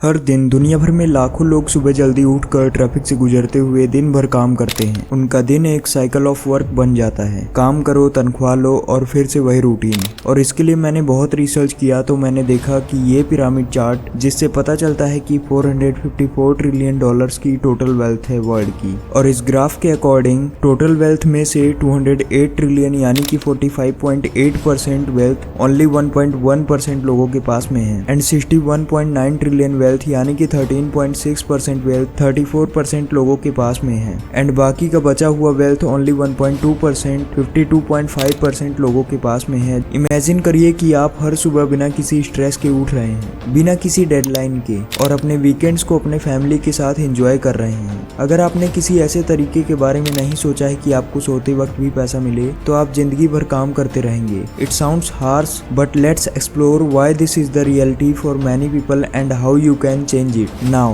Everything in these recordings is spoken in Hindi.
हर दिन दुनिया भर में लाखों लोग सुबह जल्दी उठकर ट्रैफिक से गुजरते हुए दिन भर काम करते हैं। उनका दिन एक साइकिल ऑफ वर्क बन जाता है। काम करो, तनख्वाह लो और फिर से वही रूटीन। और इसके लिए मैंने बहुत रिसर्च किया तो मैंने देखा कि ये पिरामिड चार्ट, जिससे पता चलता है कि 454 ट्रिलियन डॉलर्स की टोटल वेल्थ है वर्ल्ड की। और इस ग्राफ के अकॉर्डिंग टोटल वेल्थ में से 208 ट्रिलियन यानी कि 45.8% वेल्थ ओनली 1.1% लोगों के पास में है। एंड 61.9 ट्रिलियन वेल्थ यानी कि 13.6% वेल्थ 34% लोगों के पास में है। एंड बाकी का बचा हुआ वेल्थ ओनली 1.2% 52.5% लोगों के पास में है। इमेजिन करिए कि आप हर सुबह बिना किसी स्ट्रेस के उठ रहे हैं, बिना किसी डेडलाइन के, और अपने वीकेंड्स को अपने फैमिली के साथ एंजॉय कर रहे हैं। अगर आपने किसी ऐसे तरीके के बारे में नहीं सोचा है कि आपको सोते वक्त भी पैसा मिले, तो आप जिंदगी भर काम करते रहेंगे। It sounds harsh but let's explore why this is the reality for many people and how you can change it now।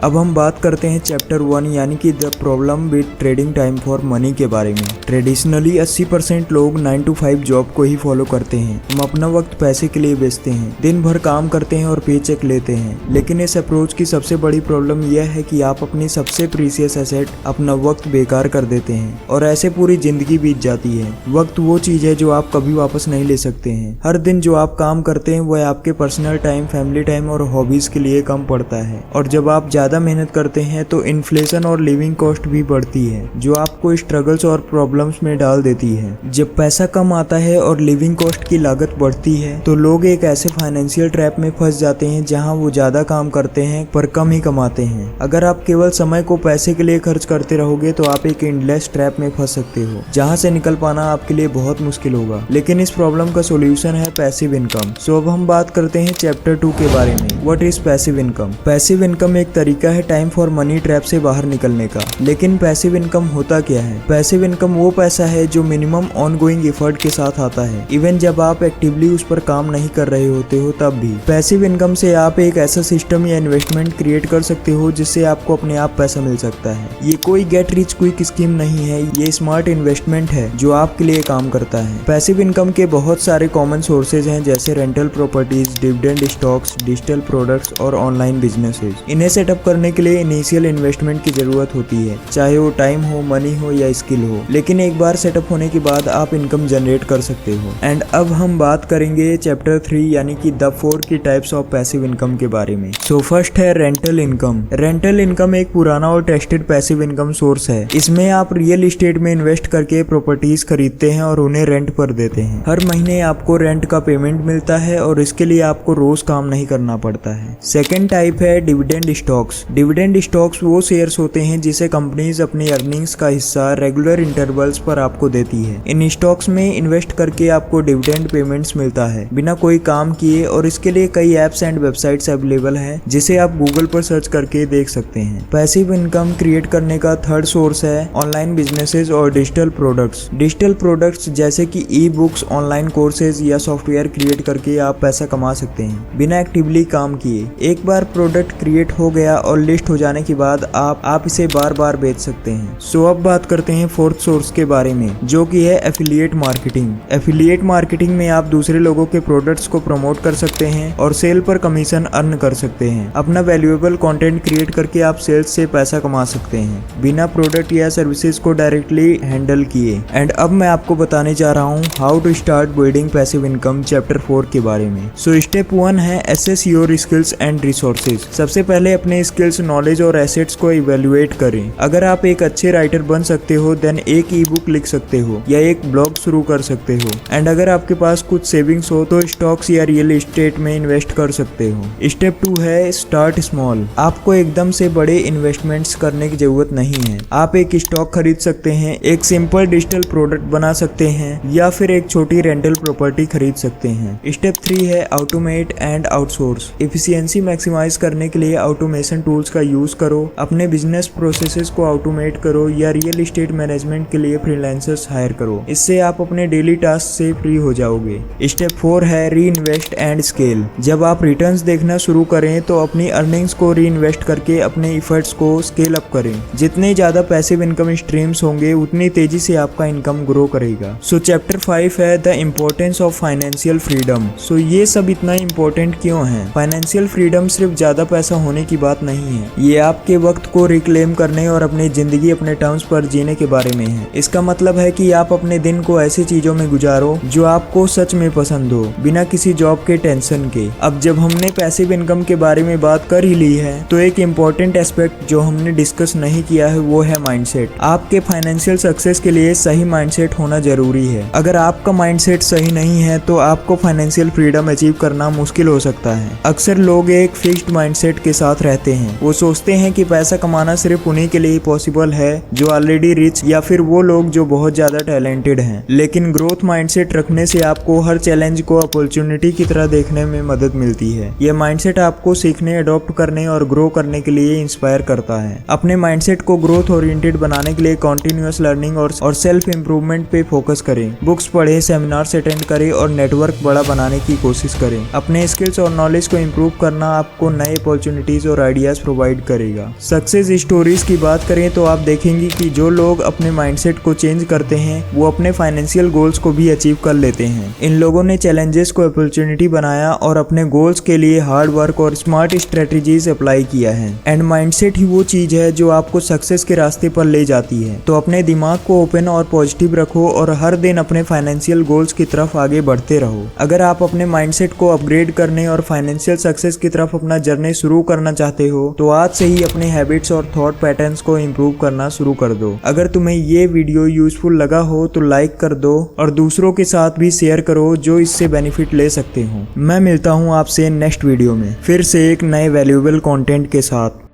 अब हम बात करते हैं चैप्टर 1 यानी कि the problem with trading time for money के बारे में। ट्रेडिशनली 80% लोग 9 to 5 जॉब को ही फॉलो करते हैं। हम अपना वक्त पैसे के लिए बेचते हैं, दिन भर काम करते हैं और पे चेक लेते हैं। लेकिन इस अप्रोच की सबसे बड़ी प्रॉब्लम यह है कि आप अपनी सबसे प्रीसियस एसेट, अपना वक्त बेकार कर देते हैं और ऐसे पूरी जिंदगी बीत जाती है। वक्त वो चीज है जो आप कभी वापस नहीं ले सकते हैं। हर दिन जो आप काम करते हैं वह आपके पर्सनल टाइम, फैमिली टाइम और हॉबीज के लिए कम पड़ता है। और जब आप ज्यादा मेहनत करते हैं तो इन्फ्लेशन और लिविंग कॉस्ट भी बढ़ती है, जो आपको स्ट्रगल्स और प्रॉब्लम्स में डाल देती है। जब पैसा कम आता है और लिविंग कॉस्ट की लागत बढ़ती है तो लोग एक ऐसे फाइनेंशियल ट्रैप में फंस जाते हैं जहां वो ज्यादा काम करते हैं पर कम ही कमाते हैं। अगर आप केवल समय को पैसे के लिए खर्च करते रहोगे तो आप एक एंडलेस ट्रैप में फंस सकते हो, जहां से निकल पाना आपके लिए बहुत मुश्किल होगा। लेकिन इस प्रॉब्लम का सोल्यूशन है पैसिव इनकम। सो अब हम बात करते हैं चैप्टर 2 के बारे में। What is passive income? Passive income एक तरीका है टाइम फॉर मनी ट्रैप से बाहर निकलने का। लेकिन पैसिव इनकम होता क्या है? पैसिव इनकम वो पैसा है जो मिनिमम ऑनगोइंग एफर्ट के साथ आता है, इवन जब आप एक्टिवली उस पर काम नहीं कर रहे होते हो तब भी। पैसिव इनकम से आप एक ऐसा सिस्टम या इन्वेस्टमेंट क्रिएट कर सकते हो जिससे आपको अपने आप पैसा मिल सकता है। ये कोई गेट रिच क्विक स्कीम नहीं है, ये स्मार्ट इन्वेस्टमेंट है जो आपके लिए काम करता है। पैसिव इनकम के बहुत सारे कॉमन सोर्सेज हैं, जैसे rental properties, dividend stocks, digital products और ऑनलाइन बिजनेसेस। इन्हें सेटअप करने के लिए इनिशियल इन्वेस्टमेंट की जरूरत होती है, चाहे वो टाइम हो, मनी हो या स्किल हो। लेकिन एक बार सेटअप होने के बाद आप इनकम जनरेट कर सकते हो। एंड अब हम बात करेंगे चैप्टर 3 यानी कि द 4 की टाइप्स ऑफ पैसिव इनकम के बारे में। सो फर्स्ट है रेंटल इनकम। रेंटल इनकम एक पुराना और टेस्टेड पैसिव इनकम सोर्स है। इसमें आप रियल एस्टेट में इन्वेस्ट करके प्रॉपर्टीज खरीदते हैं और उन्हें रेंट पर देते हैं। हर महीने आपको रेंट का पेमेंट मिलता है और इसके लिए आपको रोज काम नहीं करना पड़ता है। सेकेंड टाइप है डिविडेंड स्टॉक्स। डिविडेंड स्टॉक्स वो शेयर्स होते हैं जिसे कंपनीज अपनी अर्निंग्स का हिस्सा रेगुलर इंटरवल्स पर आपको देती है। इन स्टॉक्स में इन्वेस्ट करके आपको डिविडेंड पेमेंट्स मिलता है बिना कोई काम किए, और इसके लिए कई एप्स एंड वेबसाइट्स अवेलेबल हैं जिसे आप गूगल पर सर्च करके देख सकते हैं। पैसिव इनकम क्रिएट करने का थर्ड सोर्स है ऑनलाइन बिजनेसेस और डिजिटल प्रोडक्ट्स। डिजिटल प्रोडक्ट्स जैसे कि ई बुक्स, ऑनलाइन कोर्सेज या सॉफ्टवेयर क्रिएट करके आप पैसा कमा सकते हैं बिना एक्टिवली काम किए। एक बार प्रोडक्ट क्रिएट हो गया और लिस्ट हो जाने के बाद आप इसे बार बार बेच सकते हैं। सो अब बात करते हैं फोर्थ सोर्स के बारे में, जो कि है एफिलिएट मार्केटिंग। एफिलिएट मार्केटिंग में आप दूसरे लोगों के प्रोडक्ट्स को प्रमोट कर सकते हैं और सेल पर कमीशन अर्न कर सकते हैं। अपना वैल्यूएबल कंटेंट क्रिएट करके आप सेल्स से पैसा कमा सकते हैं बिना प्रोडक्ट या सर्विसेज को डायरेक्टली हैंडल किए। एंड अब मैं आपको बताने जा रहा हूँ how to start building passive income chapter 4 के बारे में। सो स्टेप 1 है assess your skills and resources. सबसे पहले अपने स्किल्स, नॉलेज और एसेट्स को इवेल्युएट करें। अगर आप एक अच्छे राइटर बन सकते हो देन एक ई बुक लिख सकते हो या एक ब्लॉग शुरू कर सकते हो। एंड अगर आपके पास कुछ सेविंग्स हो तो स्टॉक्स या रियल एस्टेट में इन्वेस्ट कर सकते हो। स्टेप 2 है स्टार्ट स्मॉल। आपको एकदम से बड़े इन्वेस्टमेंट्स करने की जरूरत नहीं है। आप एक स्टॉक खरीद सकते हैं, एक सिंपल डिजिटल प्रोडक्ट बना सकते हैं या फिर एक छोटी रेंटल प्रॉपर्टी खरीद सकते हैं। स्टेप 3 है automate and outsource. Efficiency maximise करने के लिए ऑटोमेशन टूल्स का यूज करो, अपने बिजनेस प्रोसेसेस को ऑटोमेट करो या रियल एस्टेट मैनेजमेंट के लिए फ्रीलांसर्स हायर करो। इससे आप अपने डेली टास्क से फ्री हो जाओगे। स्टेप 4 है री इन्वेस्ट एंड स्केल। जब आप रिटर्न्स देखना शुरू करें तो अपनी अर्निंग्स को री इन्वेस्ट करके अपने इफर्ट्स को स्केल अप करें। जितने ज्यादा पैसिव इनकम स्ट्रीम्स होंगे उतनी तेजी से आपका इनकम ग्रो करेगा। सो चैप्टर 5 है the importance of financial freedom. So ये सब इतना इम्पोर्टेंट क्यों है? फाइनेंशियल फ्रीडम सिर्फ ज्यादा पैसा होने की बात नहीं है, ये आपके वक्त को रिक्लेम करने और अपनी जिंदगी अपने टर्म्स पर जीने के बारे में है। इसका मतलब है कि आप अपने दिन को ऐसी चीजों में गुजारो जो आपको सच में पसंद हो, बिना किसी जॉब के टेंशन के। अब जब हमने पैसिव इनकम के बारे में बात कर ही ली है तो एक इम्पोर्टेंट एस्पेक्ट जो हमने डिस्कस नहीं किया है वो है माइंडसेट। आपके फाइनेंशियल सक्सेस के लिए सही माइंडसेट होना जरूरी है। अगर आपका माइंडसेट सही नहीं है तो आपको फाइनेंशियल फ्रीडम अचीव करना मुश्किल हो सकता है। अक्सर लोग एक फिक्स्ड माइंडसेट के साथ रहते हैं। वो सोचते हैं कि पैसा कमाना सिर्फ उन्हीं के लिए पॉसिबल है जो ऑलरेडी रिच या फिर वो लोग जो बहुत ज्यादा टैलेंटेड हैं। लेकिन ग्रोथ माइंडसेट रखने से आपको हर चैलेंज को अपॉर्चुनिटी की तरह देखने में मदद मिलती है। यह माइंडसेट आपको सीखने, अडॉप्ट करने और ग्रो करने के लिए इंस्पायर करता है। अपने माइंडसेट को ग्रोथ ओरिएंटेड बनाने के लिए कॉन्टिन्यूअस लर्निंग और सेल्फ इंप्रूवमेंट पे फोकस करें। बुक्स पढ़े, सेमिनार्स अटेंड करें और नेटवर्क बड़ा बनाने की कोशिश करें। अपने स्किल्स और नॉलेज को इम्प्रूव करना आपको नए अपॉर्चुनिटीज और आइडियाज प्रोवाइड करेगा। सक्सेस स्टोरीज की बात करें तो आप देखेंगे कि जो लोग अपने माइंडसेट को चेंज करते हैं वो अपने फाइनेंशियल गोल्स को भी अचीव कर लेते हैं। इन लोगों ने चैलेंजेस को अपॉर्चुनिटी बनाया और अपने गोल्स के लिए हार्ड वर्क और स्मार्ट स्ट्रेटजीज अप्लाई किया है। एंड माइंडसेट ही वो चीज है जो आपको सक्सेस के रास्ते पर ले जाती है। तो अपने दिमाग को ओपन और पॉजिटिव रखो और हर दिन अपने फाइनेंशियल गोल्स की तरफ आगे बढ़ते रहो। अगर आप अपने माइंडसेट को अपग्रेड करने और फाइनेंशियल सक्सेस की तरफ अपना जर्नी शुरू करना चाहते हो तो आज से ही अपने हैबिट्स और थॉट पैटर्न्स को इम्प्रूव करना शुरू कर दो। अगर तुम्हें ये वीडियो यूजफुल लगा हो तो लाइक कर दो और दूसरों के साथ भी शेयर करो जो इससे बेनिफिट ले सकते हो। मैं मिलता हूँ आपसे नेक्स्ट वीडियो में फिर से एक नए वैल्यूएबल कंटेंट के साथ।